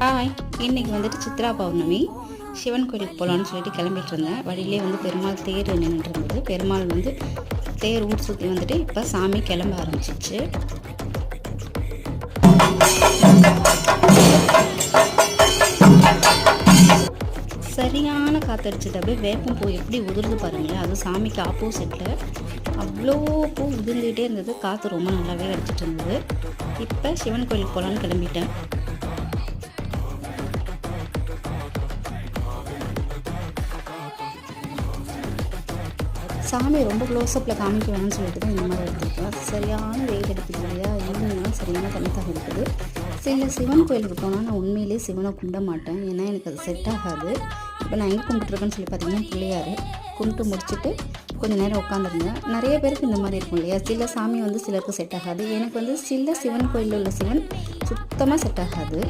Hi, இன்றைக்கி வந்துட்டு சித்ரா பௌர்ணமி. சிவன் கோயிலுக்கு போகலான்னு சொல்லிட்டு கிளம்பிட்டு இருந்தேன். வழியிலே வந்து பெருமாள் தேர் நின்றுட்டு இருந்தது. பெருமாள் வந்து தேர் ஊர் சுற்றி வந்துட்டு இப்போ சாமி கிளம்ப ஆரம்பிச்சிச்சு. சரியான காற்றடிச்சிட்டு அப்படியே வேப்பம் பூ எப்படி உதிர்ந்து பாருங்களேன். அது சாமிக்கு ஆப்போசிட்டில் அவ்வளோ பூ உதிர்ந்துகிட்டே இருந்தது. காற்று ரொம்ப நல்லாவே அடிச்சிட்டு இருந்தது. இப்போ சிவன் கோயிலுக்கு போகலான்னு கிளம்பிட்டேன். சாமி ரொம்ப க்ளோஸ்அப்பில் காமிக்க வேணும்னு சொல்லிட்டு தான் இந்த மாதிரி எடுத்துருக்கேன். சரியான வெயில் அடிக்குது இல்லையா, ஈவினிங்லாம் சரியான தனித்தாக இருக்குது. சில சிவன் கோயிலுக்கு போனால் நான் உண்மையிலேயே சிவனை கும்பிட மாட்டேன், ஏன்னா எனக்கு அது செட் ஆகாது. இப்போ நான் எங்கே கும்பிட்டுருக்கேன்னு சொல்லி பார்த்தீங்கன்னா பிள்ளையார் கும்பிட்டு முடிச்சுட்டு கொஞ்சம் நேரம் உட்காந்துருந்தேன். நிறைய பேருக்கு இந்த மாதிரி இருக்கும் இல்லையா, சில சாமி வந்து சிலருக்கு செட் ஆகாது. எனக்கு வந்து சில சிவன் கோயிலில் உள்ள சிவன் சுத்தமாக செட் ஆகாது.